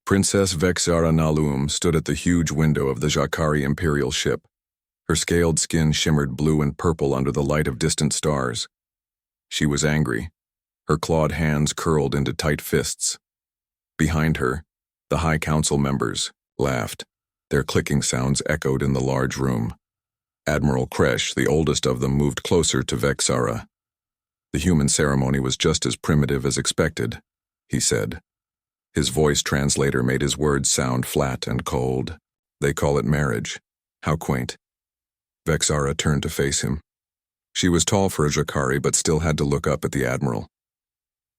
Princess Vexara Nalum stood at the huge window of the Jacari Imperial ship. Her scaled skin shimmered blue and purple under the light of distant stars. She was angry. Her clawed hands curled into tight fists. Behind her, the High Council members laughed. Their clicking sounds echoed in the large room. Admiral Kresh, the oldest of them, moved closer to Vexara. The human ceremony was just as primitive as expected, he said. His voice translator made his words sound flat and cold. They call it marriage. How quaint. Vexara turned to face him. She was tall for a Jacari, but still had to look up at the Admiral.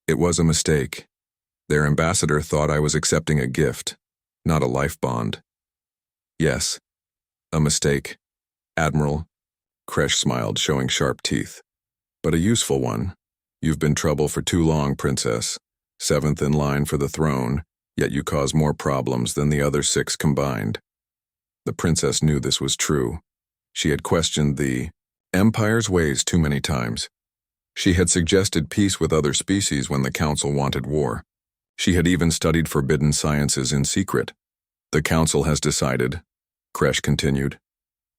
It was a mistake. Their ambassador thought I was accepting a gift, not a life bond. Yes, a mistake. Admiral, Kresh smiled, showing sharp teeth. But a useful one. You've been trouble for too long, Princess. 7th in line for the throne, yet you cause more problems than the other 6 combined. The princess knew this was true. She had questioned the Empire's ways too many times. She had suggested peace with other species when the Council wanted war. She had even studied forbidden sciences in secret. The Council has decided, Kresh continued.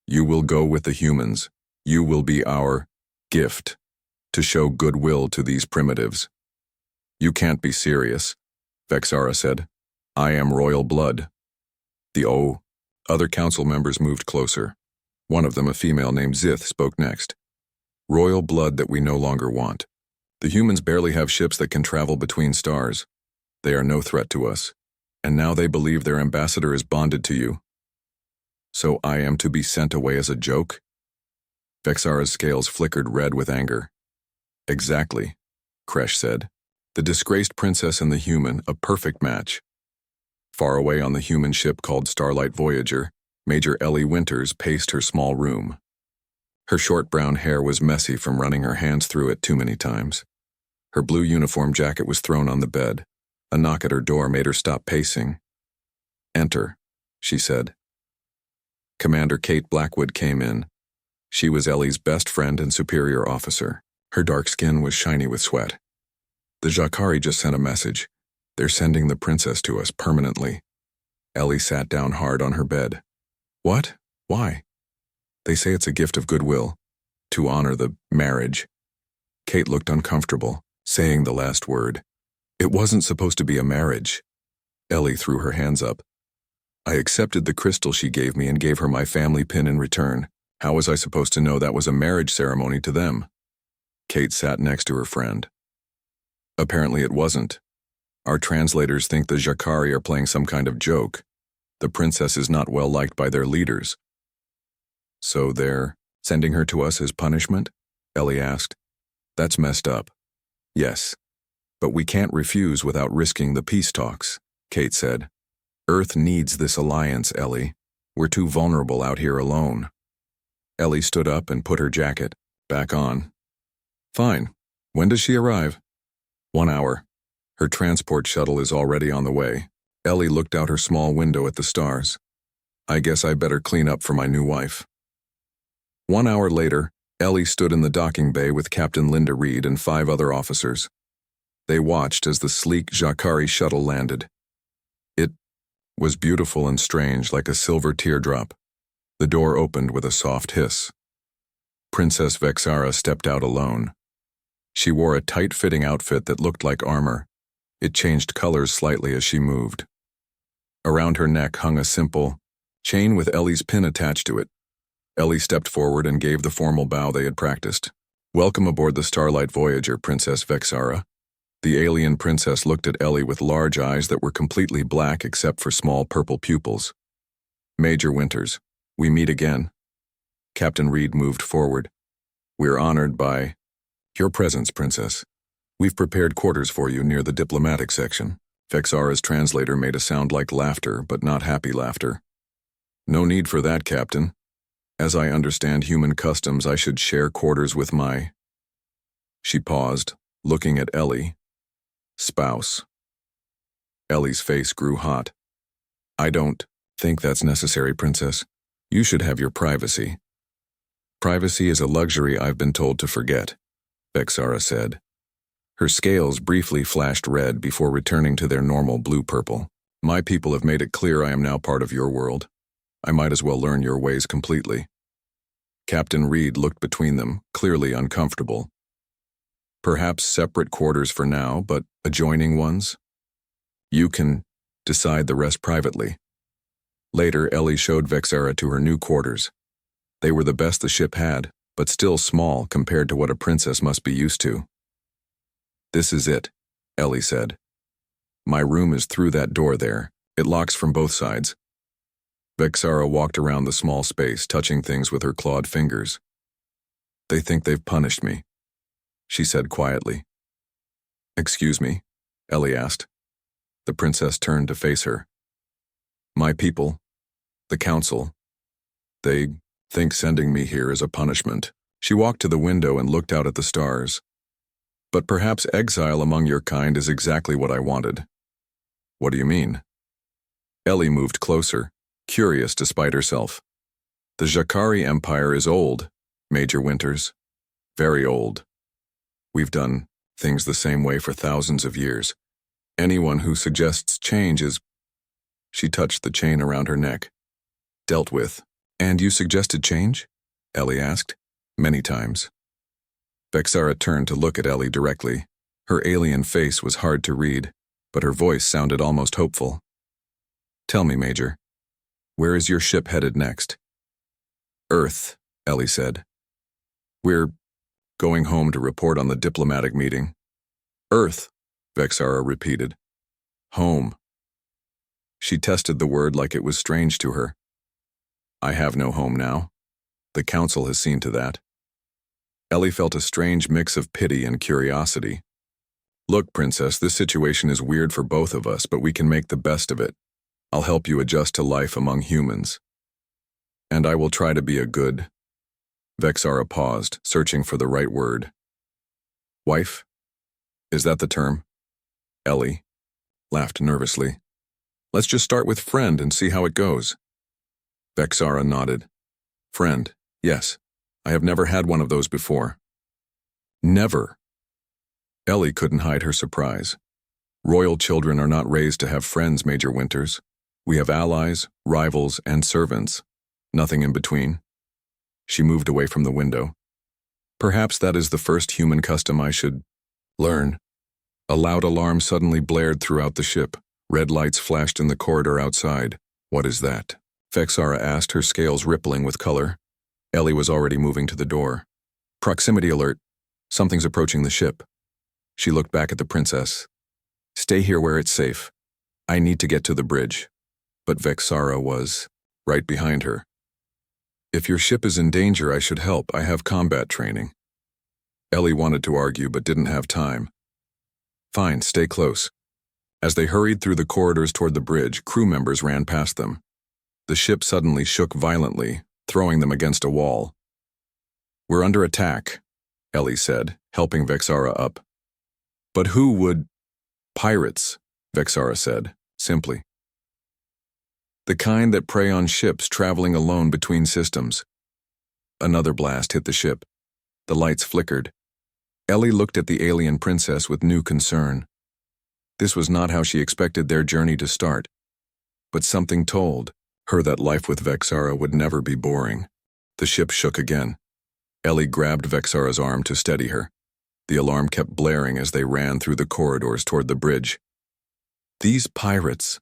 You will go with the humans. You will be our gift to show goodwill to these primitives. You can't be serious, Vexara said. I am royal blood. The other council members moved closer. One of them, a female named Zith, spoke next. Royal blood that we no longer want. The humans barely have ships that can travel between stars. They are no threat to us. And now they believe their ambassador is bonded to you. So I am to be sent away as a joke? Vexara's scales flickered red with anger. Exactly, Kresh said. The disgraced princess and the human, a perfect match. Far away on the human ship called Starlight Voyager, Major Ellie Winters paced her small room. Her short brown hair was messy from running her hands through it too many times. Her blue uniform jacket was thrown on the bed. A knock at her door made her stop pacing. Enter, she said. Commander Kate Blackwood came in. She was Ellie's best friend and superior officer. Her dark skin was shiny with sweat. The Jacari just sent a message. They're sending the princess to us permanently. Ellie sat down hard on her bed. What? Why? They say it's a gift of goodwill, to honor the marriage. Kate looked uncomfortable, saying the last word. It wasn't supposed to be a marriage. Ellie threw her hands up. I accepted the crystal she gave me and gave her my family pin in return. How was I supposed to know that was a marriage ceremony to them? Kate sat next to her friend. Apparently it wasn't. Our translators think the Jacari are playing some kind of joke. The princess is not well liked by their leaders. So they're sending her to us as punishment? Ellie asked. That's messed up. Yes. But we can't refuse without risking the peace talks, Kate said. Earth needs this alliance, Ellie. We're too vulnerable out here alone. Ellie stood up and put her jacket back on. Fine. When does she arrive? 1 hour. Her transport shuttle is already on the way. Ellie looked out her small window at the stars. I guess I better clean up for my new wife. 1 hour later, Ellie stood in the docking bay with Captain Linda Reed and 5 other officers. They watched as the sleek Jacari shuttle landed. It was beautiful and strange, like a silver teardrop. The door opened with a soft hiss. Princess Vexara stepped out alone. She wore a tight-fitting outfit that looked like armor. It changed colors slightly as she moved. Around her neck hung a simple chain with Ellie's pin attached to it. Ellie stepped forward and gave the formal bow they had practiced. Welcome aboard the Starlight Voyager, Princess Vexara. The alien princess looked at Ellie with large eyes that were completely black except for small purple pupils. Major Winters, we meet again. Captain Reed moved forward. We're honored by your presence, Princess. We've prepared quarters for you near the diplomatic section. Vexara's translator made a sound like laughter, but not happy laughter. No need for that, Captain. As I understand human customs, I should share quarters with my... She paused, looking at Ellie. Spouse. Ellie's face grew hot. I don't think that's necessary, Princess. You should have your privacy. Privacy is a luxury I've been told to forget, Vexara said. Her scales briefly flashed red before returning to their normal blue-purple. My people have made it clear I am now part of your world. I might as well learn your ways completely. Captain Reed looked between them, clearly uncomfortable. Perhaps separate quarters for now, but adjoining ones? You can decide the rest privately. Later, Ellie showed Vexara to her new quarters. They were the best the ship had, but still small compared to what a princess must be used to. This is it, Ellie said. My room is through that door there. It locks from both sides. Vexara walked around the small space, touching things with her clawed fingers. They think they've punished me, she said quietly. Excuse me, Ellie asked. The princess turned to face her. My people, the council, they think sending me here is a punishment. She walked to the window and looked out at the stars. But perhaps exile among your kind is exactly what I wanted. What do you mean? Ellie moved closer, curious despite herself. The Jakari Empire is old, Major Winters. Very old. We've done things the same way for thousands of years. Anyone who suggests change is... She touched the chain around her neck. Dealt with. And you suggested change? Ellie asked. Many times. Vexara turned to look at Ellie directly. Her alien face was hard to read, but her voice sounded almost hopeful. Tell me, Major, where is your ship headed next? Earth, Ellie said. We're going home to report on the diplomatic meeting. Earth, Vexara repeated. Home. She tested the word like it was strange to her. I have no home now. The council has seen to that. Ellie felt a strange mix of pity and curiosity. Look, Princess, this situation is weird for both of us, but we can make the best of it. I'll help you adjust to life among humans. And I will try to be a good... Vexara paused, searching for the right word. Wife? Is that the term? Ellie laughed nervously. Let's just start with friend and see how it goes. Vexara nodded. Friend, yes. I have never had one of those before. Never. Ellie couldn't hide her surprise. Royal children are not raised to have friends, Major Winters. We have allies, rivals, and servants. Nothing in between. She moved away from the window. Perhaps that is the first human custom I should learn. A loud alarm suddenly blared throughout the ship. Red lights flashed in the corridor outside. What is that? Vexara asked, her scales rippling with color. Ellie was already moving to the door. Proximity alert. Something's approaching the ship. She looked back at the princess. Stay here where it's safe. I need to get to the bridge. But Vexara was right behind her. If your ship is in danger, I should help. I have combat training. Ellie wanted to argue but didn't have time. Fine, stay close. As they hurried through the corridors toward the bridge, crew members ran past them. The ship suddenly shook violently, throwing them against a wall. We're under attack, Ellie said, helping Vexara up. But who would... Pirates, Vexara said, simply. The kind that prey on ships traveling alone between systems. Another blast hit the ship. The lights flickered. Ellie looked at the alien princess with new concern. This was not how she expected their journey to start. But something told her that life with Vexara would never be boring. The ship shook again. Ellie grabbed Vexara's arm to steady her. The alarm kept blaring as they ran through the corridors toward the bridge. These pirates,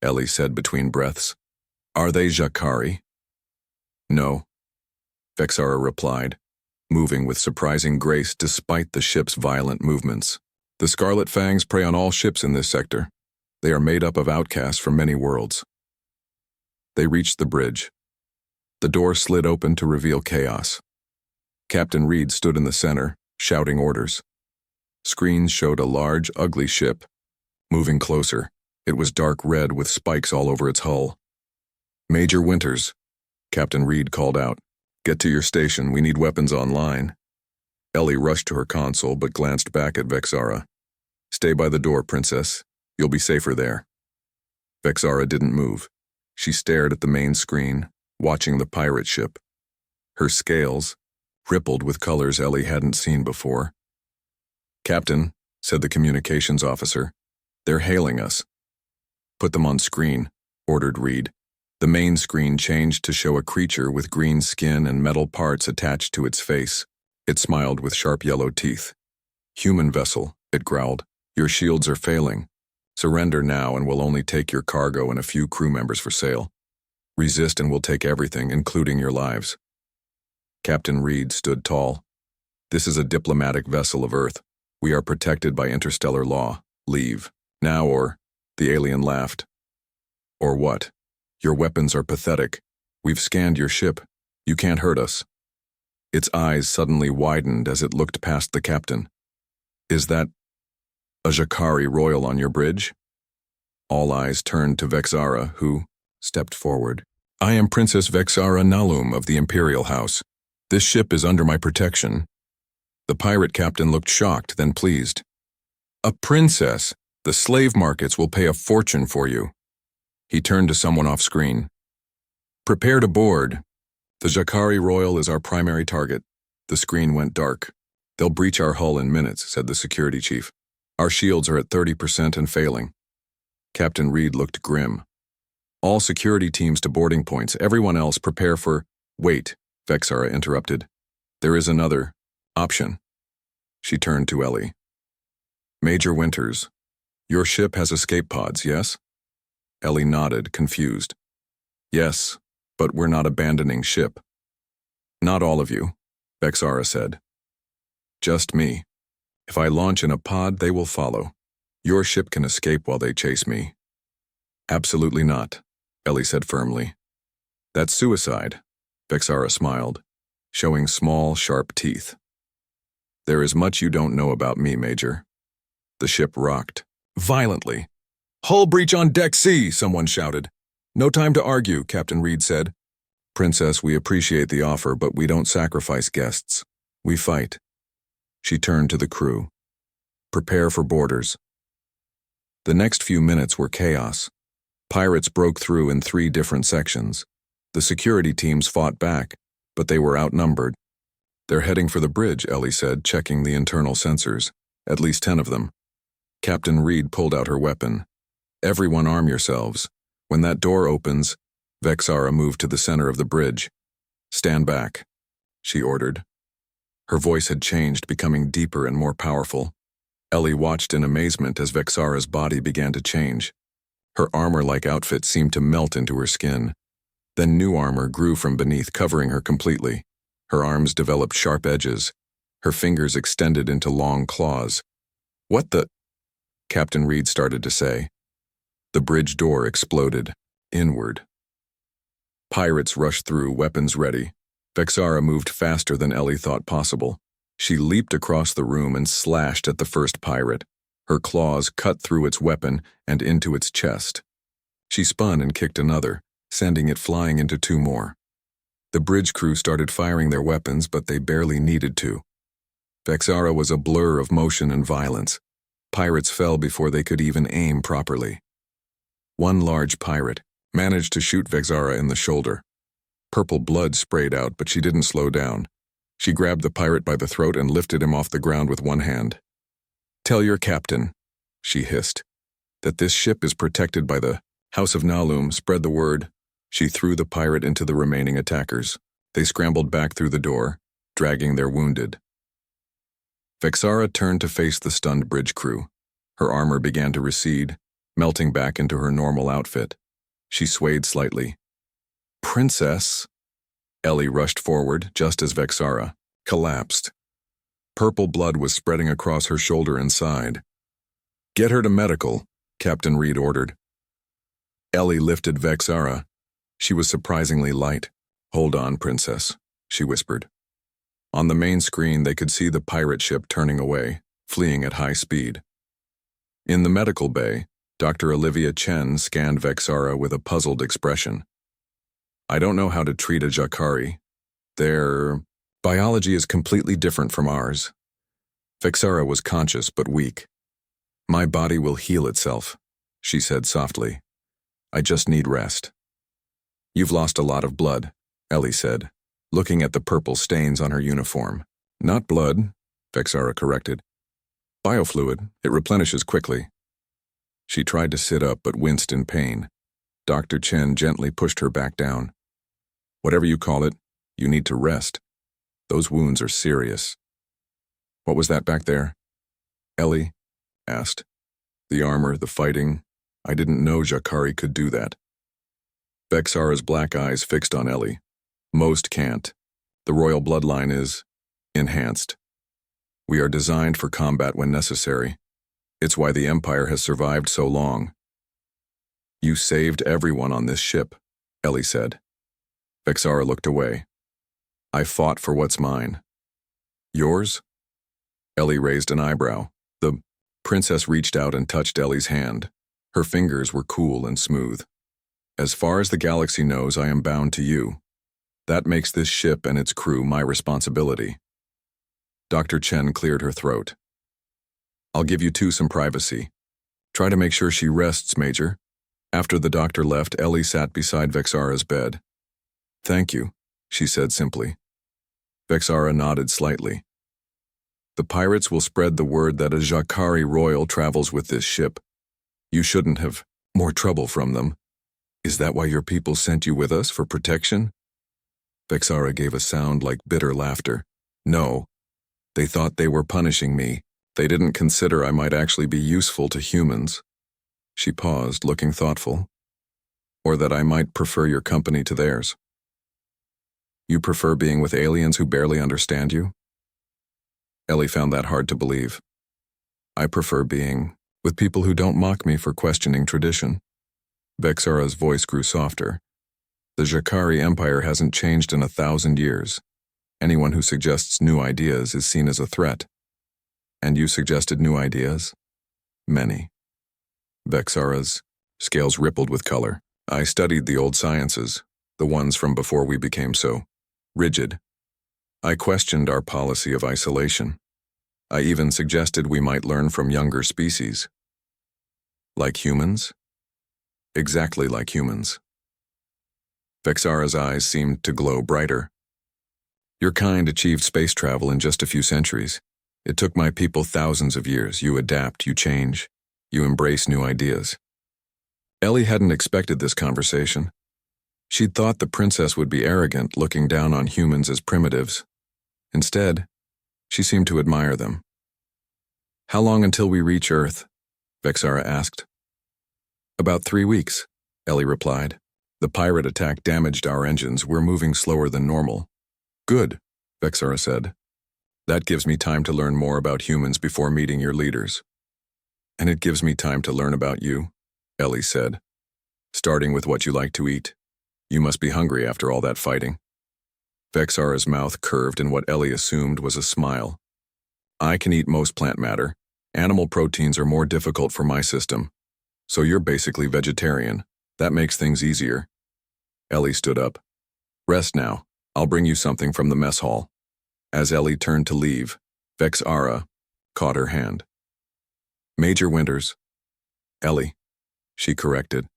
Ellie said between breaths. Are they Jakari? No, Vexara replied, moving with surprising grace despite the ship's violent movements. The Scarlet Fangs prey on all ships in this sector. They are made up of outcasts from many worlds. They reached the bridge. The door slid open to reveal chaos. Captain Reed stood in the center, shouting orders. Screens showed a large, ugly ship. Moving closer, it was dark red with spikes all over its hull. Major Winters, Captain Reed called out. Get to your station, we need weapons online. Ellie rushed to her console but glanced back at Vexara. Stay by the door, Princess. You'll be safer there. Vexara didn't move. She stared at the main screen, watching the pirate ship. Her scales rippled with colors Ellie hadn't seen before. Captain, said the communications officer, they're hailing us. Put them on screen, ordered Reed. The main screen changed to show a creature with green skin and metal parts attached to its face. It smiled with sharp yellow teeth. Human vessel, it growled. Your shields are failing. Surrender now and we'll only take your cargo and a few crew members for sale. Resist and we'll take everything, including your lives. Captain Reed stood tall. This is a diplomatic vessel of Earth. We are protected by interstellar law. Leave. Now or... The alien laughed. Or what? Your weapons are pathetic. We've scanned your ship. You can't hurt us. Its eyes suddenly widened as it looked past the captain. Is that a Jakari royal on your bridge? All eyes turned to Vexara, who stepped forward. I am Princess Vexara Nalum of the Imperial House. This ship is under my protection. The pirate captain looked shocked, then pleased. A princess? The slave markets will pay a fortune for you. He turned to someone off screen. Prepare to board. The Jakari Royal is our primary target. The screen went dark. They'll breach our hull in minutes, said the security chief. Our shields are at 30% and failing. Captain Reed looked grim. All security teams to boarding points. Everyone else prepare for... Wait, Vexara interrupted. There is another option. She turned to Ellie. Major Winters, your ship has escape pods, yes? Ellie nodded, confused. Yes, but we're not abandoning ship. Not all of you, Vexara said. Just me. If I launch in a pod, they will follow. Your ship can escape while they chase me. Absolutely not, Ellie said firmly. That's suicide, Vexara smiled, showing small, sharp teeth. There is much you don't know about me, Major. The ship rocked. Violently. Hull breach on deck C, someone shouted. No time to argue, Captain Reed said. Princess, we appreciate the offer, but we don't sacrifice guests. We fight. She turned to the crew. Prepare for boarders. The next few minutes were chaos. Pirates broke through in 3 different sections. The security teams fought back, but they were outnumbered. They're heading for the bridge, Ellie said, checking the internal sensors. At least 10 of them. Captain Reed pulled out her weapon. Everyone arm yourselves. When that door opens, Vexara moved to the center of the bridge. Stand back, she ordered. Her voice had changed, becoming deeper and more powerful. Ellie watched in amazement as Vexara's body began to change. Her armor-like outfit seemed to melt into her skin. Then new armor grew from beneath, covering her completely. Her arms developed sharp edges. Her fingers extended into long claws. What the... Captain Reed started to say. The bridge door exploded, inward. Pirates rushed through, weapons ready. Vexara moved faster than Ellie thought possible. She leaped across the room and slashed at the first pirate. Her claws cut through its weapon and into its chest. She spun and kicked another, sending it flying into 2 more. The bridge crew started firing their weapons, but they barely needed to. Vexara was a blur of motion and violence. Pirates fell before they could even aim properly. One large pirate managed to shoot Vexara in the shoulder. Purple blood sprayed out, but she didn't slow down. She grabbed the pirate by the throat and lifted him off the ground with one hand. Tell your captain, she hissed, that this ship is protected by the House of Nalum. Spread the word. She threw the pirate into the remaining attackers. They scrambled back through the door, dragging their wounded. Vexara turned to face the stunned bridge crew. Her armor began to recede, melting back into her normal outfit. She swayed slightly. Princess! Ellie rushed forward just as Vexara collapsed. Purple blood was spreading across her shoulder and side. Get her to medical, Captain Reed ordered. Ellie lifted Vexara. She was surprisingly light. Hold on, Princess, she whispered. On the main screen, they could see the pirate ship turning away, fleeing at high speed. In the medical bay, Dr. Olivia Chen scanned Vexara with a puzzled expression. I don't know how to treat a Jakari. Their biology is completely different from ours. Vexara was conscious but weak. My body will heal itself, she said softly. I just need rest. You've lost a lot of blood, Ellie said, looking at the purple stains on her uniform. Not blood, Vexara corrected. Biofluid, it replenishes quickly. She tried to sit up but winced in pain. Dr. Chen gently pushed her back down. Whatever you call it, you need to rest. Those wounds are serious. What was that back there? Ellie asked. The armor, the fighting. I didn't know Ja'Kari could do that. Vexara's black eyes fixed on Ellie. Most can't. The royal bloodline is enhanced. We are designed for combat when necessary. It's why the Empire has survived so long. You saved everyone on this ship, Ellie said. Vexara looked away. I fought for what's mine. Yours? Ellie raised an eyebrow. The princess reached out and touched Ellie's hand. Her fingers were cool and smooth. As far as the galaxy knows, I am bound to you. That makes this ship and its crew my responsibility. Dr. Chen cleared her throat. I'll give you two some privacy. Try to make sure she rests, Major. After the doctor left, Ellie sat beside Vexara's bed. Thank you, she said simply. Vexara nodded slightly. The pirates will spread the word that a Ja'Kari royal travels with this ship. You shouldn't have more trouble from them. Is that why your people sent you with us, for protection? Vexara gave a sound like bitter laughter. No. They thought they were punishing me. They didn't consider I might actually be useful to humans. She paused, looking thoughtful. Or that I might prefer your company to theirs. You prefer being with aliens who barely understand you? Ellie found that hard to believe. I prefer being with people who don't mock me for questioning tradition. Vexara's voice grew softer. The Ja'Kari Empire hasn't changed in 1,000 years. Anyone who suggests new ideas is seen as a threat. And you suggested new ideas? Many. Vexara's scales rippled with color. I studied the old sciences, the ones from before we became so rigid. I questioned our policy of isolation. I even suggested we might learn from younger species. Like humans? Exactly like humans. Vexara's eyes seemed to glow brighter. Your kind achieved space travel in just a few centuries. It took my people thousands of years. You adapt, you change, you embrace new ideas. Ellie hadn't expected this conversation. She'd thought the princess would be arrogant, looking down on humans as primitives. Instead, she seemed to admire them. How long until we reach Earth? Vexara asked. About 3 weeks, Ellie replied. The pirate attack damaged our engines. We're moving slower than normal. Good, Vexara said. That gives me time to learn more about humans before meeting your leaders. And it gives me time to learn about you, Ellie said. Starting with what you like to eat. You must be hungry after all that fighting. Vexara's mouth curved in what Ellie assumed was a smile. I can eat most plant matter. Animal proteins are more difficult for my system. So you're basically vegetarian. That makes things easier. Ellie stood up. Rest now. I'll bring you something from the mess hall. As Ellie turned to leave, Vexara caught her hand. Major Winters. Ellie, she corrected.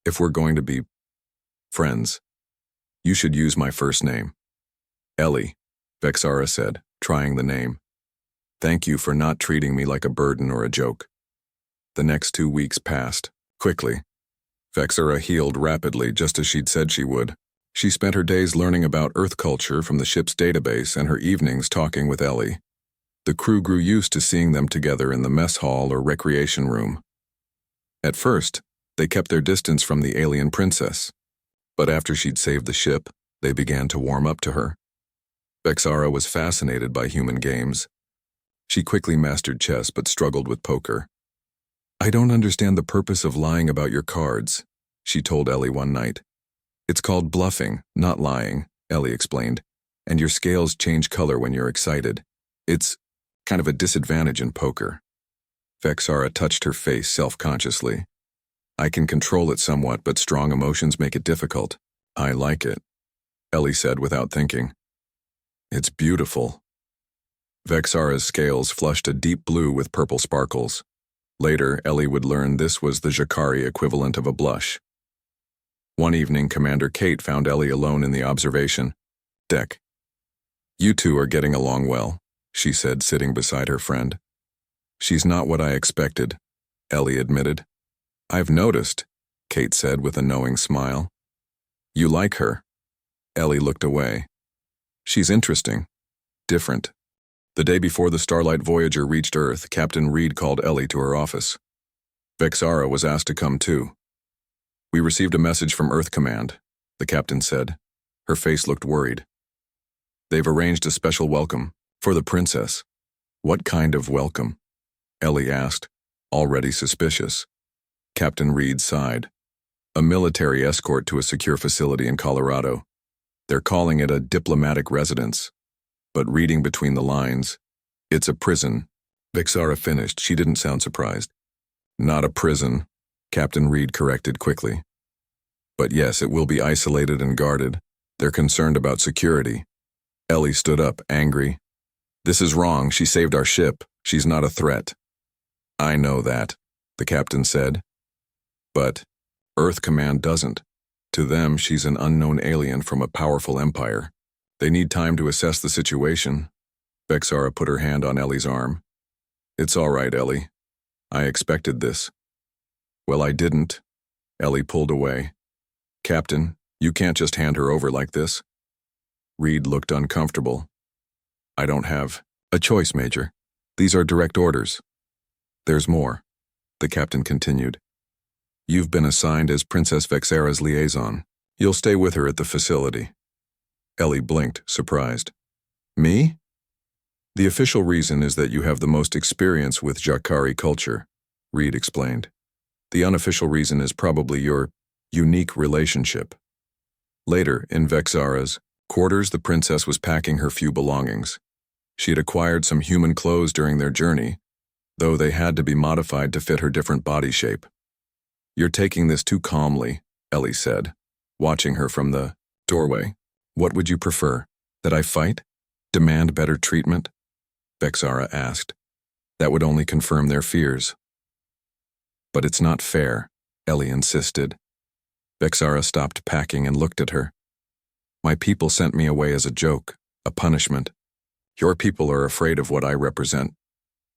If we're going to be friends, you should use my first name. Ellie, Vexara said, trying the name. Thank you for not treating me like a burden or a joke. The next 2 weeks passed, quickly. Vexara healed rapidly, just as she'd said she would. She spent her days learning about Earth culture from the ship's database and her evenings talking with Ellie. The crew grew used to seeing them together in the mess hall or recreation room. At first, they kept their distance from the alien princess. But after she'd saved the ship, they began to warm up to her. Vexara was fascinated by human games. She quickly mastered chess but struggled with poker. I don't understand the purpose of lying about your cards, she told Ellie one night. It's called bluffing, not lying, Ellie explained, and your scales change color when you're excited. It's kind of a disadvantage in poker. Vexara touched her face self-consciously. I can control it somewhat, but strong emotions make it difficult. I like it, Ellie said without thinking. It's beautiful. Vexara's scales flushed a deep blue with purple sparkles. Later, Ellie would learn this was the Ja'Kari equivalent of a blush. One evening, Commander Kate found Ellie alone in the observation deck. You two are getting along well, she said, sitting beside her friend. She's not what I expected, Ellie admitted. I've noticed, Kate said with a knowing smile. You like her. Ellie looked away. She's interesting. Different. The day before the Starlight Voyager reached Earth, Captain Reed called Ellie to her office. Vexara was asked to come too. We received a message from Earth Command, the captain said. Her face looked worried. They've arranged a special welcome for the princess. What kind of welcome? Ellie asked, already suspicious. Captain Reed sighed. A military escort to a secure facility in Colorado. They're calling it a diplomatic residence. But reading between the lines, it's a prison. Vexara finished. She didn't sound surprised. Not a prison, Captain Reed corrected quickly. But yes, it will be isolated and guarded. They're concerned about security. Ellie stood up, angry. This is wrong. She saved our ship. She's not a threat. I know that, the captain said. But Earth Command doesn't. To them, she's an unknown alien from a powerful empire. They need time to assess the situation. Vexara put her hand on Ellie's arm. It's all right, Ellie. I expected this. Well, I didn't. Ellie pulled away. Captain, you can't just hand her over like this. Reed looked uncomfortable. I don't have a choice, Major. These are direct orders. There's more, the captain continued. You've been assigned as Princess Vexara's liaison. You'll stay with her at the facility. Ellie blinked, surprised. Me? The official reason is that you have the most experience with Jakari culture, Reed explained. The unofficial reason is probably your unique relationship. Later, in Vexara's quarters, the princess was packing her few belongings. She had acquired some human clothes during their journey, though they had to be modified to fit her different body shape. You're taking this too calmly, Ellie said, watching her from the doorway. What would you prefer? That I fight? Demand better treatment? Vexara asked. That would only confirm their fears. But it's not fair, Ellie insisted. Vexara stopped packing and looked at her. My people sent me away as a joke, a punishment. Your people are afraid of what I represent.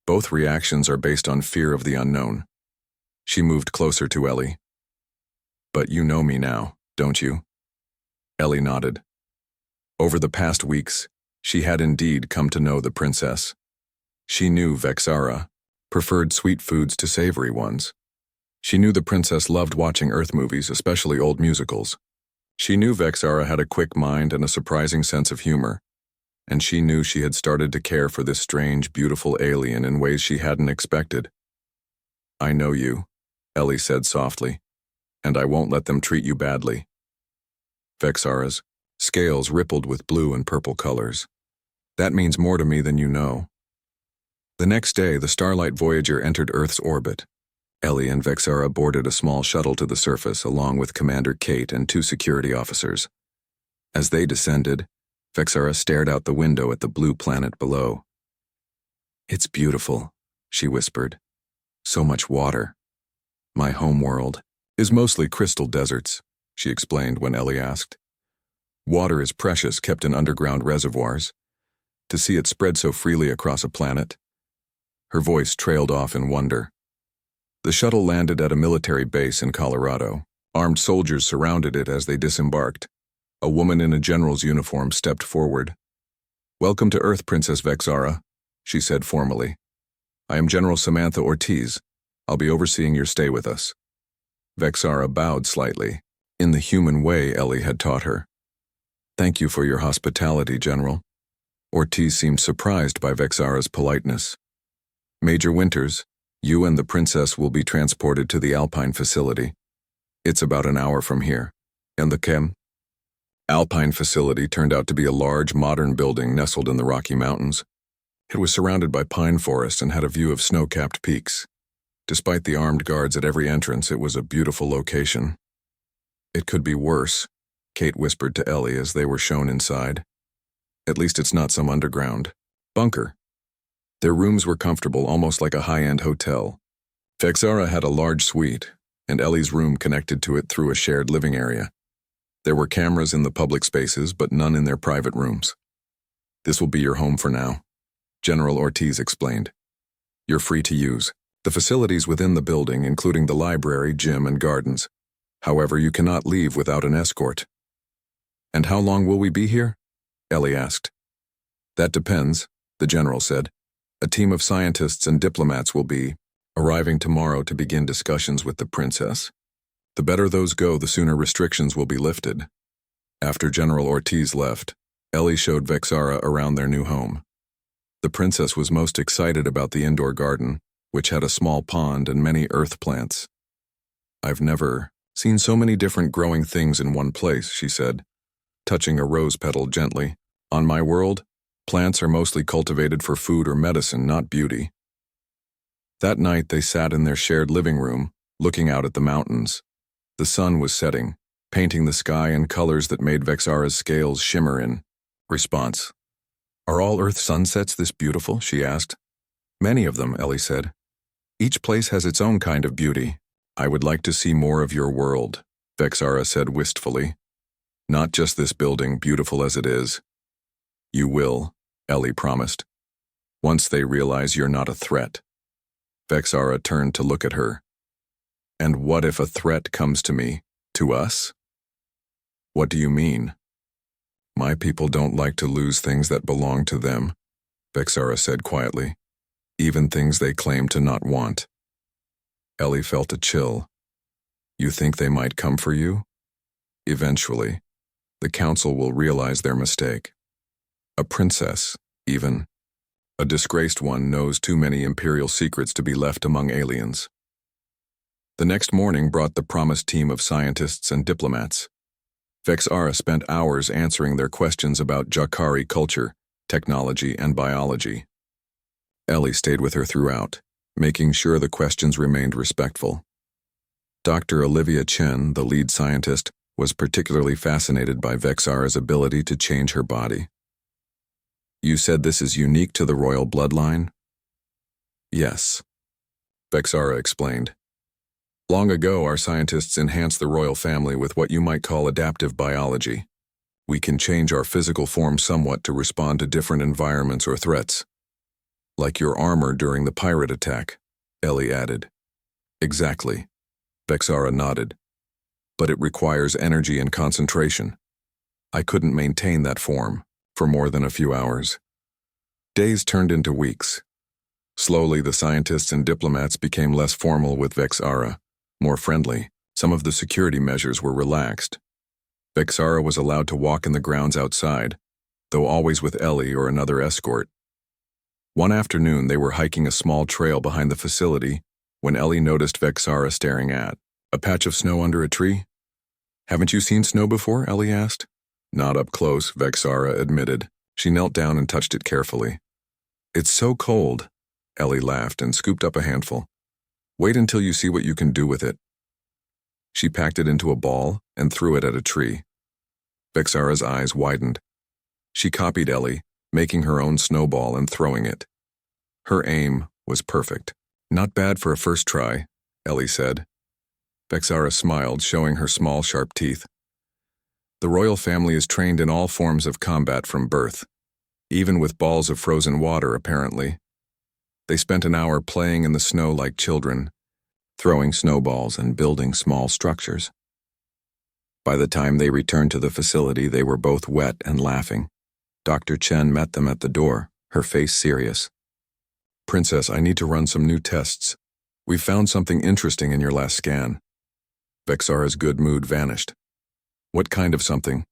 Both reactions are based on fear of the unknown. She moved closer to Ellie. But you know me now, don't you? Ellie nodded. Over the past weeks, she had indeed come to know the princess. She knew Vexara preferred sweet foods to savory ones. She knew the princess loved watching Earth movies, especially old musicals. She knew Vexara had a quick mind and a surprising sense of humor. And she knew she had started to care for this strange, beautiful alien in ways she hadn't expected. I know you, Ellie said softly, and I won't let them treat you badly. Vexara's scales rippled with blue and purple colors. That means more to me than you know. The next day, the Starlight Voyager entered Earth's orbit. Ellie and Vexara boarded a small shuttle to the surface along with Commander Kate and 2 security officers. As they descended, Vexara stared out the window at the blue planet below. It's beautiful, she whispered. So much water. My homeworld is mostly crystal deserts, she explained when Ellie asked. Water is precious, kept in underground reservoirs. To see it spread so freely across a planet. Her voice trailed off in wonder. The shuttle landed at a military base in Colorado. Armed soldiers surrounded it as they disembarked. A woman in a general's uniform stepped forward. Welcome to Earth, Princess Vexara, she said formally. I am General Samantha Ortiz. I'll be overseeing your stay with us. Vexara bowed slightly, in the human way Ellie had taught her. Thank you for your hospitality, General. Ortiz seemed surprised by Vexara's politeness. Major Winters, you and the princess will be transported to the Alpine facility. It's about an hour from here. And the Alpine facility turned out to be a large, modern building nestled in the Rocky Mountains. It was surrounded by pine forests and had a view of snow-capped peaks. Despite the armed guards at every entrance, it was a beautiful location. It could be worse, Kate whispered to Ellie as they were shown inside. At least it's not some underground bunker. Their rooms were comfortable, almost like a high-end hotel. Vexara had a large suite, and Ellie's room connected to it through a shared living area. There were cameras in the public spaces, but none in their private rooms. This will be your home for now, General Ortiz explained. You're free to use The facilities within the building, including the library, gym, and gardens. However, you cannot leave without an escort. And how long will we be here? Ellie asked. That depends, the general said. A team of scientists and diplomats will be arriving tomorrow to begin discussions with the princess. The better those go, the sooner restrictions will be lifted. After General Ortiz left, Ellie showed Vexara around their new home. The princess was most excited about the indoor garden, which had a small pond and many earth plants. I've never seen so many different growing things in one place, she said, touching a rose petal gently. On my world, plants are mostly cultivated for food or medicine, not beauty. That night they sat in their shared living room, looking out at the mountains. The sun was setting, painting the sky in colors that made Vexara's scales shimmer in response. Are all Earth sunsets this beautiful? She asked. Many of them, Ellie said. Each place has its own kind of beauty. I would like to see more of your world, Vexara said wistfully. Not just this building, beautiful as it is. You will, Ellie promised. Once they realize you're not a threat. Vexara turned to look at her. And what if a threat comes to me, to us? What do you mean? My people don't like to lose things that belong to them, Vexara said quietly, even things they claim to not want. Ellie felt a chill. You think they might come for you? Eventually, the council will realize their mistake. A princess, even. A disgraced one knows too many imperial secrets to be left among aliens. The next morning brought the promised team of scientists and diplomats. Vexara spent hours answering their questions about Jakari culture, technology, and biology. Ellie stayed with her throughout, making sure the questions remained respectful. Dr. Olivia Chen, the lead scientist, was particularly fascinated by Vexara's ability to change her body. You said this is unique to the royal bloodline? Yes, Vexara explained. Long ago, our scientists enhanced the royal family with what you might call adaptive biology. We can change our physical form somewhat to respond to different environments or threats. Like your armor during the pirate attack, Ellie added. Exactly, Vexara nodded. But it requires energy and concentration. I couldn't maintain that form for more than a few hours. Days turned into weeks. Slowly, the scientists and diplomats became less formal with Vexara, more friendly. Some of the security measures were relaxed. Vexara was allowed to walk in the grounds outside, though always with Ellie or another escort. One afternoon, they were hiking a small trail behind the facility when Ellie noticed Vexara staring at a patch of snow under a tree. Haven't you seen snow before? Ellie asked. Not up close, Vexara admitted. She knelt down and touched it carefully. It's so cold, Ellie laughed and scooped up a handful. Wait until you see what you can do with it. She packed it into a ball and threw it at a tree. Vexara's eyes widened. She copied Ellie, making her own snowball and throwing it. Her aim was perfect. Not bad for a first try, Ellie said. Vexara smiled, showing her small, sharp teeth. The royal family is trained in all forms of combat from birth, even with balls of frozen water, apparently. They spent an hour playing in the snow like children, throwing snowballs and building small structures. By the time they returned to the facility, they were both wet and laughing. Dr. Chen met them at the door, her face serious. Princess, I need to run some new tests. We found something interesting in your last scan. Vexara's good mood vanished. What kind of something?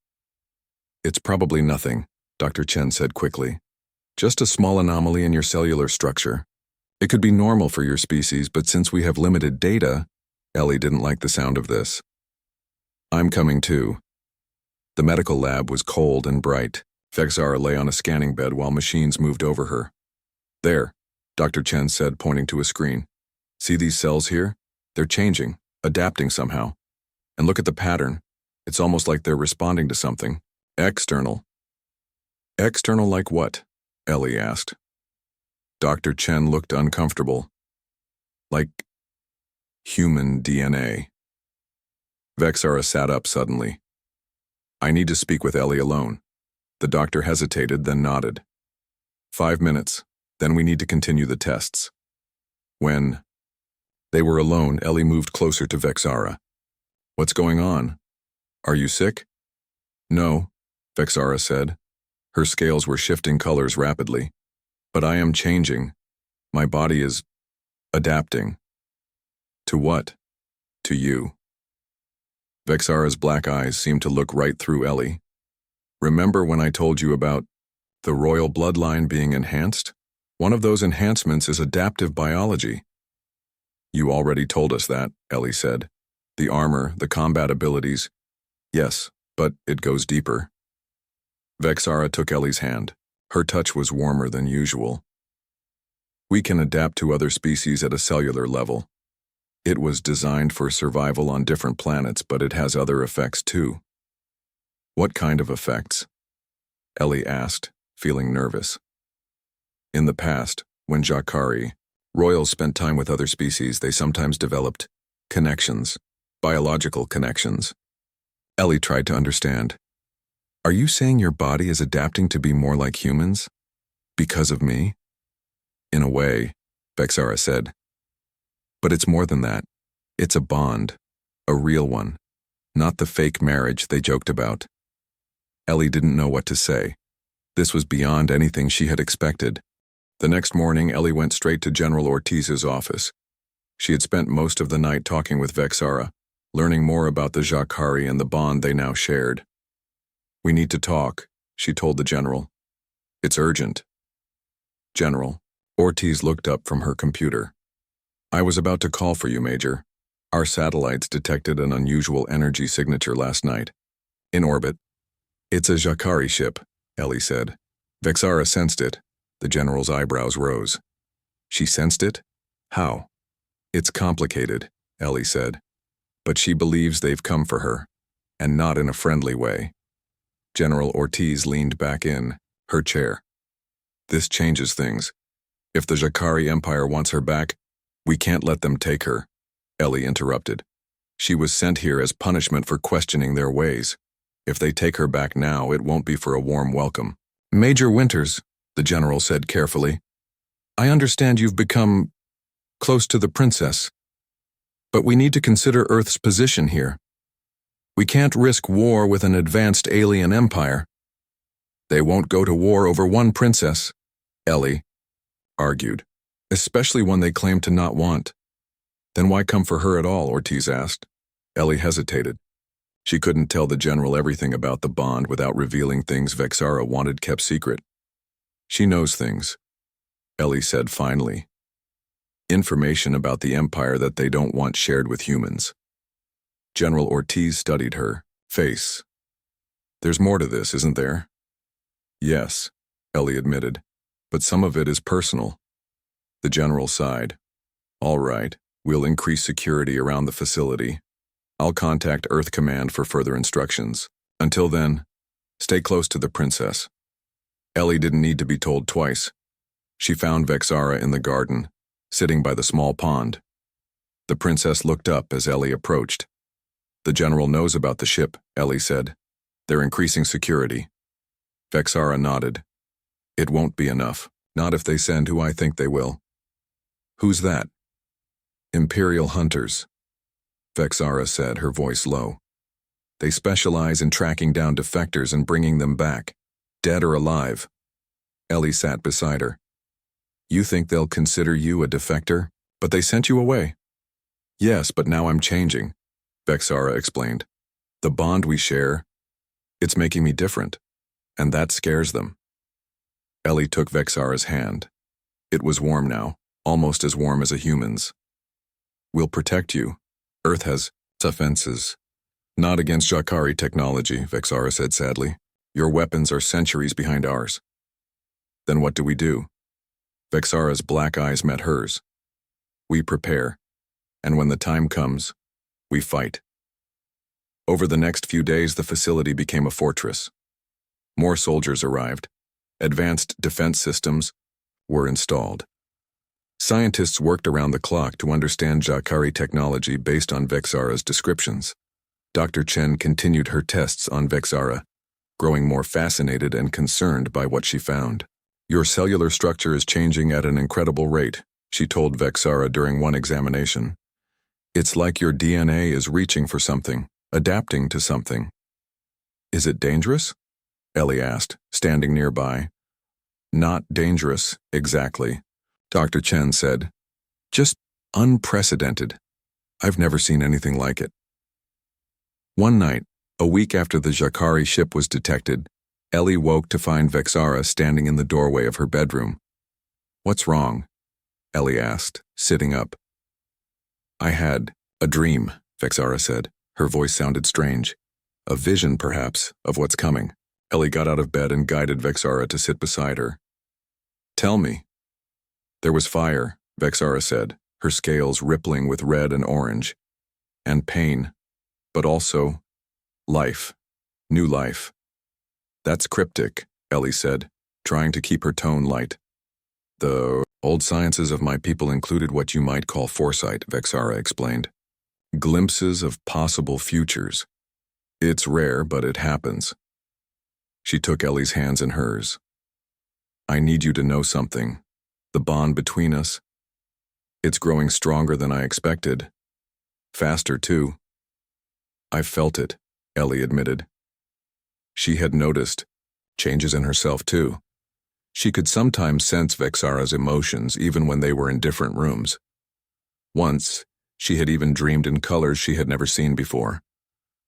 It's probably nothing, Dr. Chen said quickly. Just a small anomaly in your cellular structure. It could be normal for your species, but since we have limited data, Ellie didn't like the sound of this. I'm coming too. The medical lab was cold and bright. Vexara lay on a scanning bed while machines moved over her. There, Dr. Chen said, pointing to a screen. See these cells here? They're changing, adapting somehow. And look at the pattern. It's almost like they're responding to something. External. External like what? Ellie asked. Dr. Chen looked uncomfortable. Like human DNA. Vexara sat up suddenly. I need to speak with Ellie alone. The doctor hesitated, then nodded. 5 minutes, then we need to continue the tests. When? They were alone. Ellie moved closer to Vexara. What's going on? Are you sick? No, Vexara said. Her scales were shifting colors rapidly. But I am changing. My body is adapting. To what? To you. Vexara's black eyes seemed to look right through Ellie. Remember when I told you about the royal bloodline being enhanced? One of those enhancements is adaptive biology. You already told us that, Ellie said. The armor, the combat abilities. Yes, but it goes deeper. Vexara took Ellie's hand. Her touch was warmer than usual. We can adapt to other species at a cellular level. It was designed for survival on different planets, but it has other effects too. What kind of effects? Ellie asked, feeling nervous. In the past, when Ja'Kari, royals spent time with other species, they sometimes developed connections, biological connections. Ellie tried to understand. Are you saying your body is adapting to be more like humans? Because of me? In a way, Vexara said. But it's more than that. It's a bond, a real one, not the fake marriage they joked about. Ellie didn't know what to say. This was beyond anything she had expected. The next morning, Ellie went straight to General Ortiz's office. She had spent most of the night talking with Vexara, learning more about the Ja'Kari and the bond they now shared. We need to talk, she told the general. It's urgent. General. Ortiz looked up from her computer. I was about to call for you, Major. Our satellites detected an unusual energy signature last night. In orbit. It's a Ja'Kari ship, Ellie said. Vexara sensed it. The general's eyebrows rose. She sensed it? How? It's complicated, Ellie said. But she believes they've come for her, and not in a friendly way. General Ortiz leaned back in her chair. This changes things. If the Ja'Kari Empire wants her back, we can't let them take her, Ellie interrupted. She was sent here as punishment for questioning their ways. If they take her back now, it won't be for a warm welcome. Major Winters, the general said carefully, I understand you've become close to the princess. But we need to consider Earth's position here. We can't risk war with an advanced alien empire. They won't go to war over one princess, Ellie argued, especially one they claim to not want. Then why come for her at all, Ortiz asked. Ellie hesitated. She couldn't tell the general everything about the bond without revealing things Vexara wanted kept secret. She knows things, Ellie said finally. Information about the empire that they don't want shared with humans. General Ortiz studied her face. There's more to this, isn't there? Yes, Ellie admitted, but some of it is personal. The general sighed. All right, we'll increase security around the facility. I'll contact Earth Command for further instructions. Until then, stay close to the princess. Ellie didn't need to be told twice. She found Vexara in the garden, sitting by the small pond. The princess looked up as Ellie approached. The general knows about the ship, Ellie said. They're increasing security. Vexara nodded. It won't be enough, not if they send who I think they will. Who's that? Imperial hunters, Vexara said, her voice low. They specialize in tracking down defectors and bringing them back, dead or alive. Ellie sat beside her. You think they'll consider you a defector? But they sent you away. Yes, but now I'm changing, Vexara explained. The bond we share, it's making me different, and that scares them. Ellie took Vexara's hand. It was warm now, almost as warm as a human's. We'll protect you. Earth has defenses. Not against Ja'Kari technology, Vexara said sadly. Your weapons are centuries behind ours. Then what do we do? Vexara's black eyes met hers. We prepare, and when the time comes, we fight. Over the next few days, the facility became a fortress. More soldiers arrived. Advanced defense systems were installed. Scientists worked around the clock to understand Ja'Kari technology based on Vexara's descriptions. Dr. Chen continued her tests on Vexara, growing more fascinated and concerned by what she found. Your cellular structure is changing at an incredible rate, she told Vexara during one examination. It's like your DNA is reaching for something, adapting to something. Is it dangerous? Ellie asked, standing nearby. Not dangerous, exactly, Dr. Chen said. Just unprecedented. I've never seen anything like it. One night, a week after the Jakari ship was detected, Ellie woke to find Vexara standing in the doorway of her bedroom. What's wrong? Ellie asked, sitting up. I had a dream, Vexara said. Her voice sounded strange. A vision, perhaps, of what's coming. Ellie got out of bed and guided Vexara to sit beside her. Tell me. There was fire, Vexara said, her scales rippling with red and orange. And pain, but also life, new life. That's cryptic, Ellie said, trying to keep her tone light. The old sciences of my people included what you might call foresight, Vexara explained. Glimpses of possible futures. It's rare, but it happens. She took Ellie's hands in hers. I need you to know something. The bond between us. It's growing stronger than I expected. Faster, too. I felt it, Ellie admitted. She had noticed changes in herself, too. She could sometimes sense Vexara's emotions even when they were in different rooms. Once, she had even dreamed in colors she had never seen before.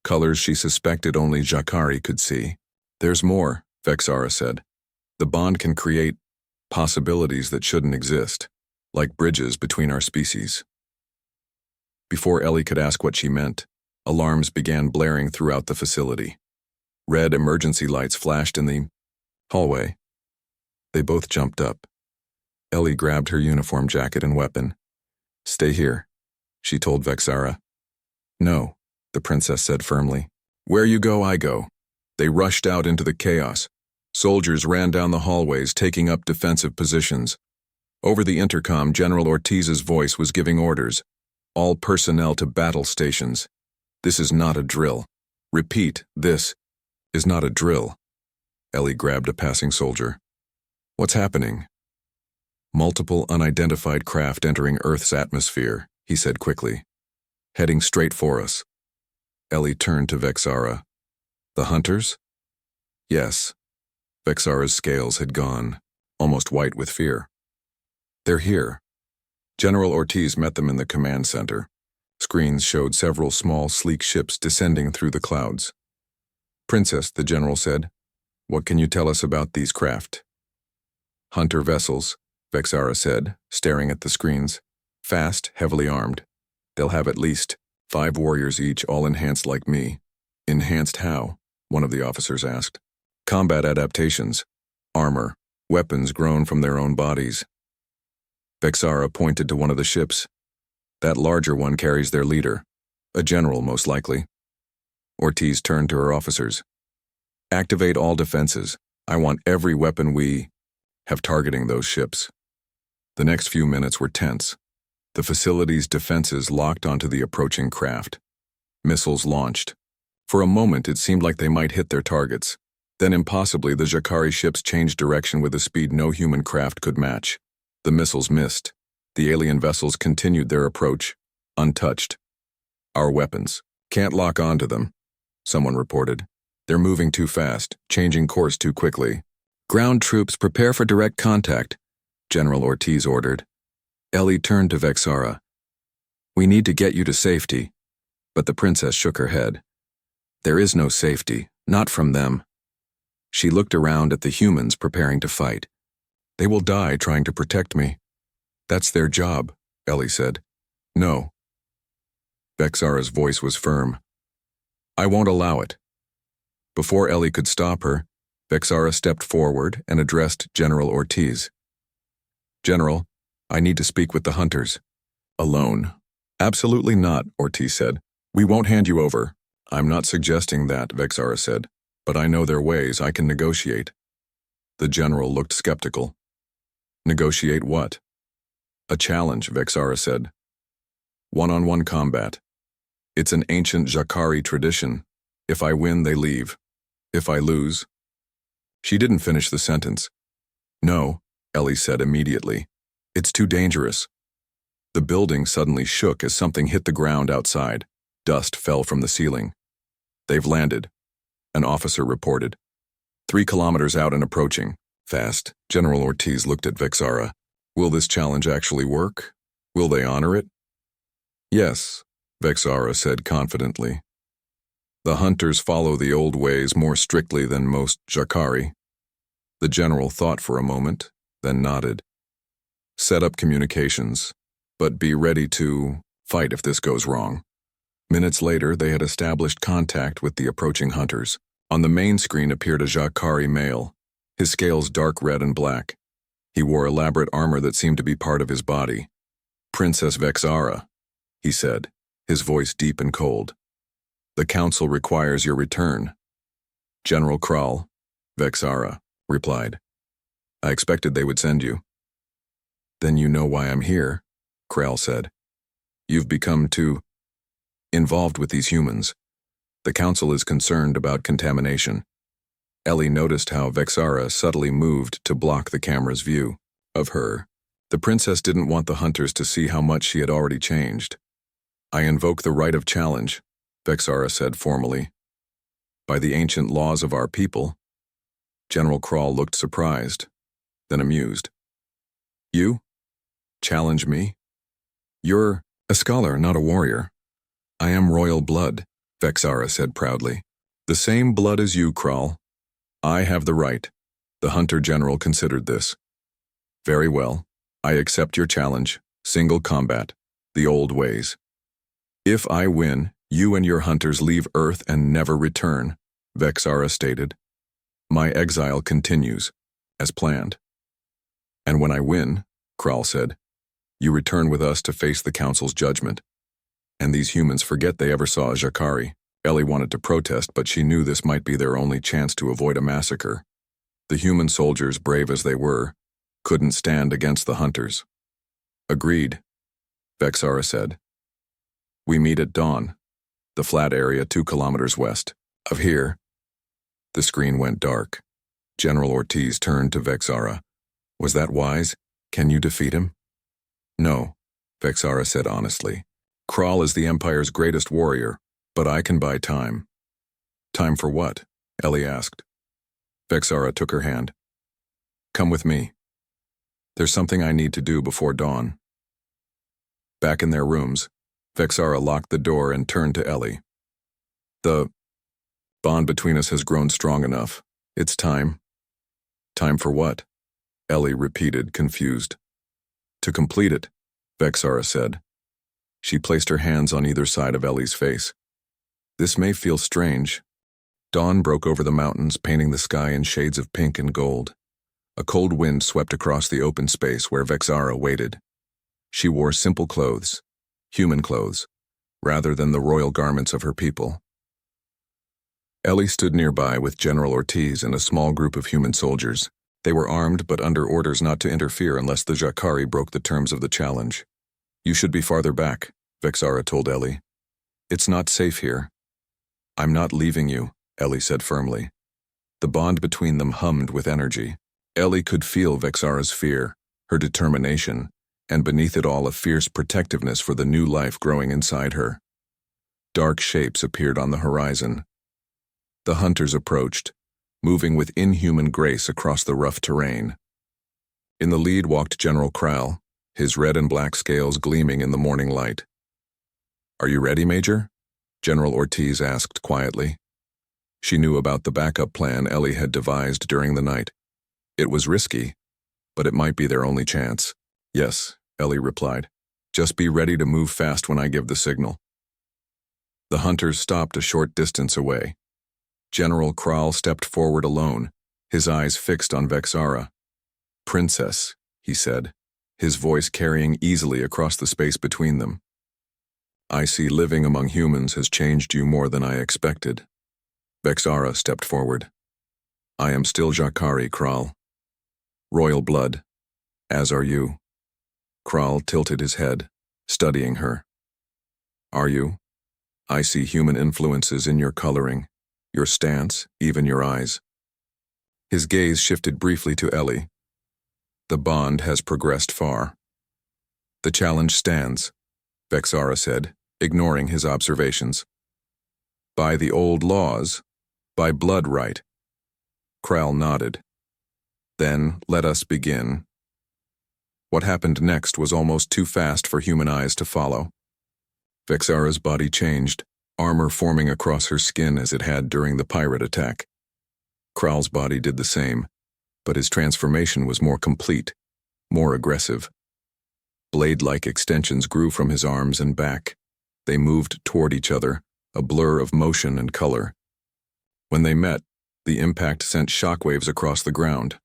Colors she suspected only Jakari could see. There's more, Vexara said. The bond can create possibilities that shouldn't exist, like bridges between our species. Before Ellie could ask what she meant, alarms began blaring throughout the facility. Red emergency lights flashed in the hallway. They both jumped up. Ellie grabbed her uniform jacket and weapon. Stay here, she told Vexara. No, the princess said firmly. Where you go, I go. They rushed out into the chaos. Soldiers ran down the hallways, taking up defensive positions. Over the intercom, General Ortiz's voice was giving orders. All personnel to battle stations. This is not a drill. Repeat, this is not a drill. Ellie grabbed a passing soldier. What's happening? Multiple unidentified craft entering Earth's atmosphere, he said quickly. Heading straight for us. Ellie turned to Vexara. The hunters? Yes. Vexara's scales had gone, almost white with fear. They're here. General Ortiz met them in the command center. Screens showed several small, sleek ships descending through the clouds. Princess, the general said, what can you tell us about these craft? Hunter vessels, Vexara said, staring at the screens. Fast, heavily armed. They'll have at least 5 warriors each, all enhanced like me. Enhanced how? One of the officers asked. Combat adaptations. Armor. Weapons grown from their own bodies. Vexara pointed to one of the ships. That larger one carries their leader. A general, most likely. Ortiz turned to her officers. Activate all defenses. I want every weapon we have targeting those ships. The next few minutes were tense. The facility's defenses locked onto the approaching craft. Missiles launched. For a moment, it seemed like they might hit their targets. Then impossibly, the Jakari ships changed direction with a speed no human craft could match. The missiles missed. The alien vessels continued their approach, untouched. Our weapons. Can't lock onto them, someone reported. They're moving too fast, changing course too quickly. Ground troops, prepare for direct contact, General Ortiz ordered. Ellie turned to Vexara. We need to get you to safety. But the princess shook her head. There is no safety, not from them. She looked around at the humans preparing to fight. They will die trying to protect me. That's their job, Ellie said. No. Vexara's voice was firm. I won't allow it. Before Ellie could stop her, Vexara stepped forward and addressed General Ortiz. General, I need to speak with the hunters. Alone. Absolutely not, Ortiz said. We won't hand you over. I'm not suggesting that, Vexara said, but I know their ways. I can negotiate. The general looked skeptical. Negotiate what? A challenge, Vexara said. One-on-one combat. It's an ancient Jakari tradition. If I win, they leave. If I lose... She didn't finish the sentence. No, Ellie said immediately. It's too dangerous. The building suddenly shook as something hit the ground outside. Dust fell from the ceiling. "They've landed," an officer reported. 3 kilometers out and approaching. Fast. General Ortiz looked at Vexara. "Will this challenge actually work? Will they honor it?" "Yes," Vexara said confidently. "The hunters follow the old ways more strictly than most Jakari." The general thought for a moment, then nodded. "Set up communications, but be ready to fight if this goes wrong." Minutes later, they had established contact with the approaching hunters. On the main screen appeared a Jakari male, his scales dark red and black. He wore elaborate armor that seemed to be part of his body. "Princess Vexara," he said, his voice deep and cold. "The council requires your return." "General Kral," Vexara replied. "I expected they would send you." "Then you know why I'm here," Kral said. "You've become too involved with these humans. The council is concerned about contamination." Ellie noticed how Vexara subtly moved to block the camera's view of her. The princess didn't want the hunters to see how much she had already changed. "I invoke the right of challenge," Vexara said formally. "By the ancient laws of our people." General Kral looked surprised, then amused. "You? Challenge me? You're a scholar, not a warrior." "I am royal blood," Vexara said proudly. "The same blood as you, Kral. I have the right." The hunter general considered this. "Very well. I accept your challenge. Single combat. The old ways. If I win, you and your hunters leave Earth and never return," Vexara stated. "My exile continues, as planned." "And when I win," Kral said, "you return with us to face the council's judgment." "And these humans forget they ever saw a Jakari." Ellie wanted to protest, but she knew this might be their only chance to avoid a massacre. The human soldiers, brave as they were, couldn't stand against the hunters. "Agreed," Vexara said. "We meet at dawn, the flat area 2 kilometers west of here." The screen went dark. General Ortiz turned to Vexara. "Was that wise? Can you defeat him?" "No," Vexara said honestly. "Kral is the Empire's greatest warrior, but I can buy time." "Time for what?" Ellie asked. Vexara took her hand. "Come with me. There's something I need to do before dawn." Back in their rooms, Vexara locked the door and turned to Ellie. "The bond between us has grown strong enough. It's time." "Time for what?" Ellie repeated, confused. "To complete it," Vexara said. She placed her hands on either side of Ellie's face. "This may feel strange." Dawn broke over the mountains, painting the sky in shades of pink and gold. A cold wind swept across the open space where Vexara waited. She wore simple clothes, human clothes, rather than the royal garments of her people. Ellie stood nearby with General Ortiz and a small group of human soldiers. They were armed but under orders not to interfere unless the Jakari broke the terms of the challenge. "You should be farther back," Vexara told Ellie. "It's not safe here." "I'm not leaving you," Ellie said firmly. The bond between them hummed with energy. Ellie could feel Vexara's fear, her determination, and beneath it all a fierce protectiveness for the new life growing inside her. Dark shapes appeared on the horizon. The hunters approached, moving with inhuman grace across the rough terrain. In the lead walked General Kral, his red and black scales gleaming in the morning light. "Are you ready, Major?" General Ortiz asked quietly. She knew about the backup plan Ellie had devised during the night. It was risky, but it might be their only chance. "Yes," Ellie replied. "Just be ready to move fast when I give the signal." The hunters stopped a short distance away. General Kral stepped forward alone, his eyes fixed on Vexara. "Princess," he said, his voice carrying easily across the space between them. "I see living among humans has changed you more than I expected." Vexara stepped forward. "I am still Jakari, Kral. Royal blood, as are you." Kral tilted his head, studying her. "Are you? I see human influences in your coloring, your stance, even your eyes." His gaze shifted briefly to Ellie. "The bond has progressed far." The challenge stands, Vexara said, ignoring his observations. By the old laws, by blood right. Kral nodded. Then let us begin. What happened next was almost too fast for human eyes to follow. Vexara's body changed, armor forming across her skin as it had during the pirate attack. Kral's body did the same, but his transformation was more complete, more aggressive. Blade-like extensions grew from his arms and back. They moved toward each other, a blur of motion and color. When they met, the impact sent shockwaves across the ground.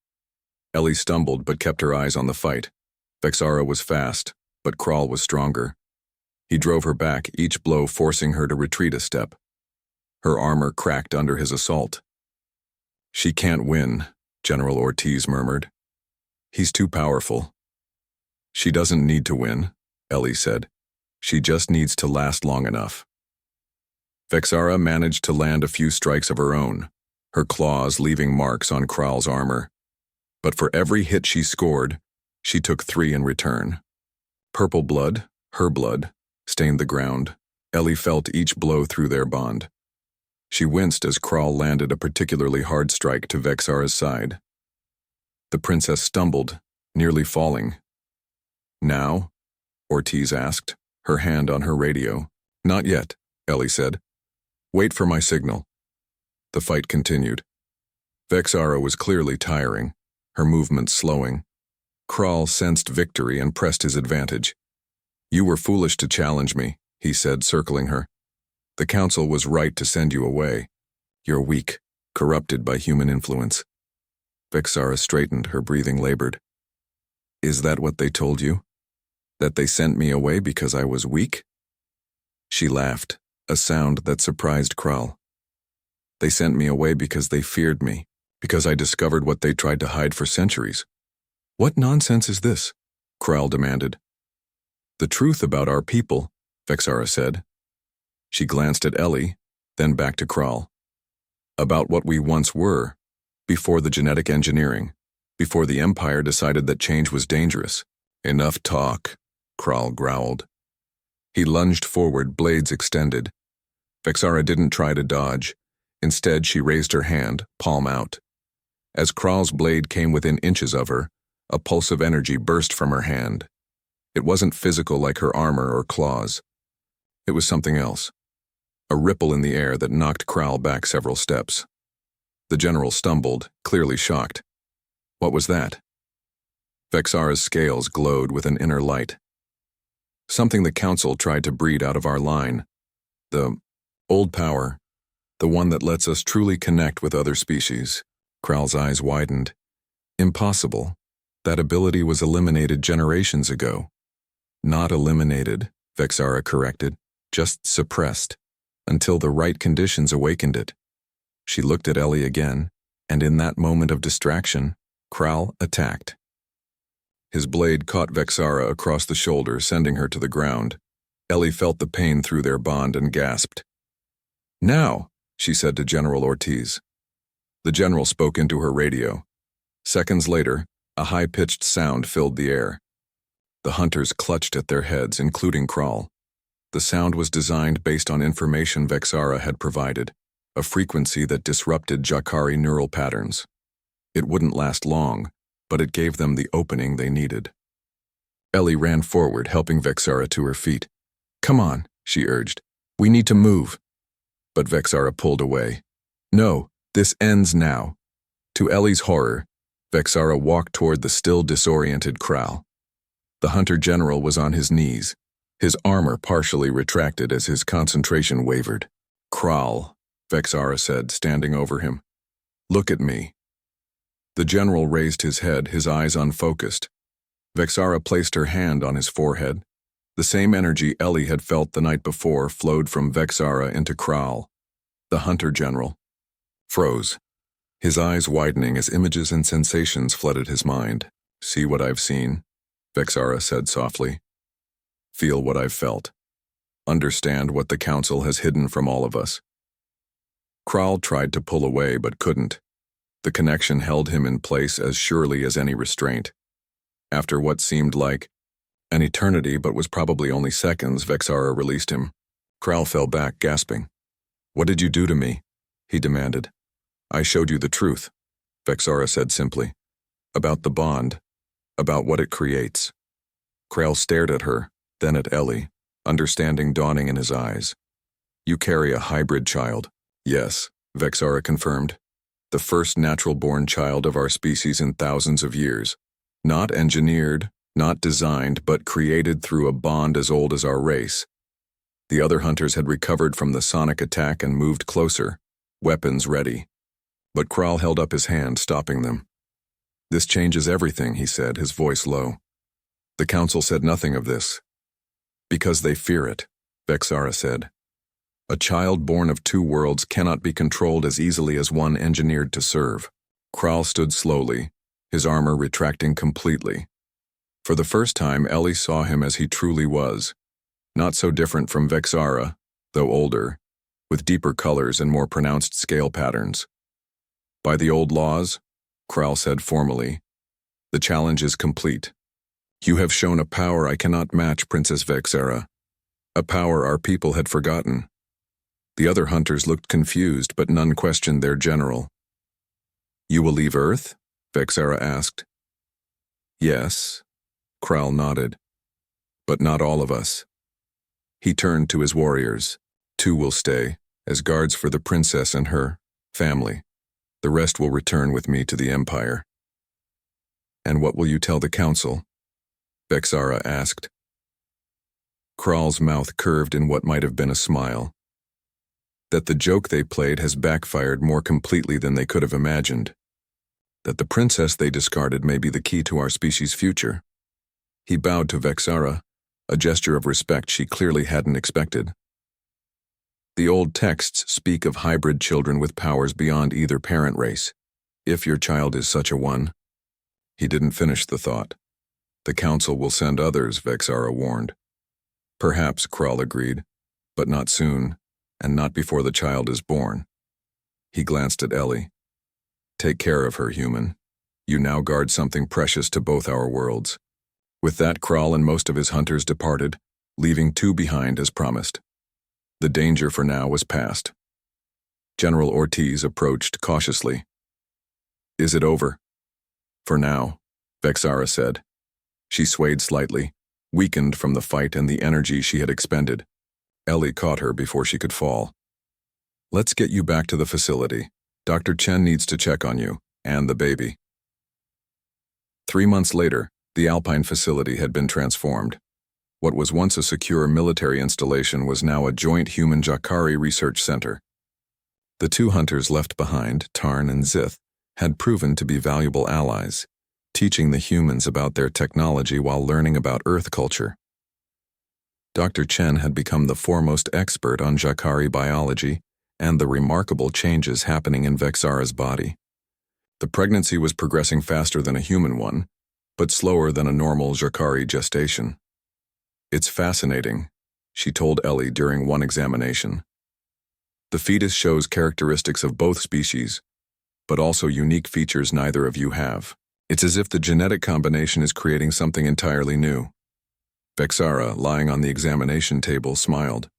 Ellie stumbled but kept her eyes on the fight. Vexara was fast, but Kral was stronger. He drove her back, each blow forcing her to retreat a step. Her armor cracked under his assault. She can't win, General Ortiz murmured. He's too powerful. She doesn't need to win, Ellie said. She just needs to last long enough. Vexara managed to land a few strikes of her own, her claws leaving marks on Kral's armor. But for every hit she scored, she took 3 in return. Purple blood, her blood, stained the ground. Ellie felt each blow through their bond. She winced as Kral landed a particularly hard strike to Vexara's side. The princess stumbled, nearly falling. Now? Ortiz asked, her hand on her radio. Not yet, Ellie said. Wait for my signal. The fight continued. Vexara was clearly tiring, her movements slowing. Kral sensed victory and pressed his advantage. You were foolish to challenge me, he said, circling her. The council was right to send you away. You're weak, corrupted by human influence. Vexara straightened, her breathing labored. Is that what they told you? That they sent me away because I was weak? She laughed, a sound that surprised Kral. They sent me away because they feared me, because I discovered what they tried to hide for centuries. What nonsense is this? Kral demanded. The truth about our people, Vexara said. She glanced at Ellie, then back to Kral. About what we once were, before the genetic engineering, before the Empire decided that change was dangerous. Enough talk, Kral growled. He lunged forward, blades extended. Vexara didn't try to dodge. Instead, she raised her hand, palm out. As Kral's blade came within inches of her, a pulse of energy burst from her hand. It wasn't physical like her armor or claws. It was something else. A ripple in the air that knocked Kral back several steps. The general stumbled, clearly shocked. What was that? Vexara's scales glowed with an inner light. Something the council tried to breed out of our line. The old power. The one that lets us truly connect with other species. Kral's eyes widened. Impossible. That ability was eliminated generations ago. Not eliminated, Vexara corrected, just suppressed, until the right conditions awakened it. She looked at Ellie again, and in that moment of distraction, Kral attacked. His blade caught Vexara across the shoulder, sending her to the ground. Ellie felt the pain through their bond and gasped. Now, she said to General Ortiz. The general spoke into her radio. Seconds later, a high-pitched sound filled the air. The hunters clutched at their heads, including Kral. The sound was designed based on information Vexara had provided, a frequency that disrupted Jakari neural patterns. It wouldn't last long, but it gave them the opening they needed. Ellie ran forward, helping Vexara to her feet. Come on, she urged. We need to move. But Vexara pulled away. No, this ends now. To Ellie's horror, Vexara walked toward the still disoriented Kral. The hunter general was on his knees, his armor partially retracted as his concentration wavered. Kral, Vexara said, standing over him. Look at me. The general raised his head, his eyes unfocused. Vexara placed her hand on his forehead. The same energy Ellie had felt the night before flowed from Vexara into Kral. The hunter general froze, his eyes widening as images and sensations flooded his mind. See what I've seen, Vexara said softly. Feel what I've felt. Understand what the council has hidden from all of us. Kral tried to pull away but couldn't. The connection held him in place as surely as any restraint. After what seemed like An eternity, but was probably only seconds. Vexara released him. Kral fell back, gasping. "What did you do to me?" he demanded. "I showed you the truth," Vexara said simply. "About the bond. About what it creates." Kral stared at her, then at Ellie, understanding dawning in his eyes. "You carry a hybrid child." "Yes," Vexara confirmed. "The first natural-born child of our species in thousands of years. Not engineered, not designed, but created through a bond as old as our race." The other hunters had recovered from the sonic attack and moved closer, weapons ready. But Kral held up his hand, stopping them. "This changes everything," he said, his voice low. "The council said nothing of this." "Because they fear it," Vexara said. "A child born of two worlds cannot be controlled as easily as one engineered to serve." Kral stood slowly, his armor retracting completely. For the first time, Ellie saw him as he truly was. Not so different from Vexara, though older, with deeper colors and more pronounced scale patterns. "By the old laws," Kral said formally, "the challenge is complete. You have shown a power I cannot match, Princess Vexara. A power our people had forgotten." The other hunters looked confused, but none questioned their general. "You will leave Earth?" Vexara asked. "Yes," Kral nodded. "But not all of us." He turned to his warriors. "Two will stay, as guards for the princess and her family. The rest will return with me to the Empire." "And what will you tell the council?" Vexara asked. Kral's mouth curved in what might have been a smile. "That the joke they played has backfired more completely than they could have imagined. That the princess they discarded may be the key to our species' future." He bowed to Vexara, a gesture of respect she clearly hadn't expected. "The old texts speak of hybrid children with powers beyond either parent race, if your child is such a one." He didn't finish the thought. "The council will send others," Vexara warned. "Perhaps," Kral agreed, "but not soon, and not before the child is born." He glanced at Ellie. "Take care of her, human. You now guard something precious to both our worlds." With that, Kral and most of his hunters departed, leaving two behind as promised. The danger for now was past. General Ortiz approached cautiously. "Is it over?" "For now," Vexara said. She swayed slightly, weakened from the fight and the energy she had expended. Ellie caught her before she could fall. "Let's get you back to the facility. Dr. Chen needs to check on you, and the baby." 3 months later, the Alpine facility had been transformed. What was once a secure military installation was now a joint human Jakari research center. The two hunters left behind, Tarn and Zith, had proven to be valuable allies, teaching the humans about their technology while learning about Earth culture. Dr. Chen had become the foremost expert on Jakari biology and the remarkable changes happening in Vexara's body. The pregnancy was progressing faster than a human one, but slower than a normal Jakari gestation. "It's fascinating," she told Ellie during one examination. "The fetus shows characteristics of both species, but also unique features neither of you have. It's as if the genetic combination is creating something entirely new." Vexara, lying on the examination table, smiled.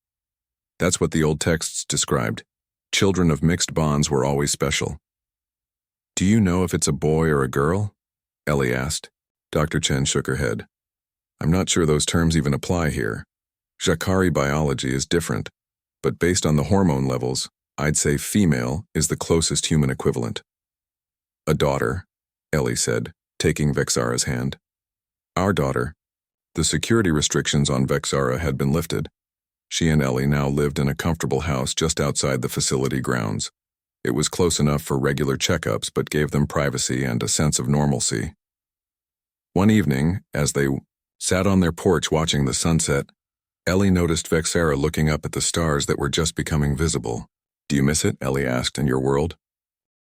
"That's what the old texts described. Children of mixed bonds were always special." "Do you know if it's a boy or a girl?" Ellie asked. Dr. Chen shook her head. "I'm not sure those terms even apply here. Jakari biology is different, but based on the hormone levels, I'd say female is the closest human equivalent." "A daughter," Ellie said, taking Vexara's hand. "Our daughter." The security restrictions on Vexara had been lifted. She and Ellie now lived in a comfortable house just outside the facility grounds. It was close enough for regular checkups, but gave them privacy and a sense of normalcy. One evening, as they sat on their porch watching the sunset, Ellie noticed Vexara looking up at the stars that were just becoming visible. "Do you miss it?" Ellie asked, "in your world?"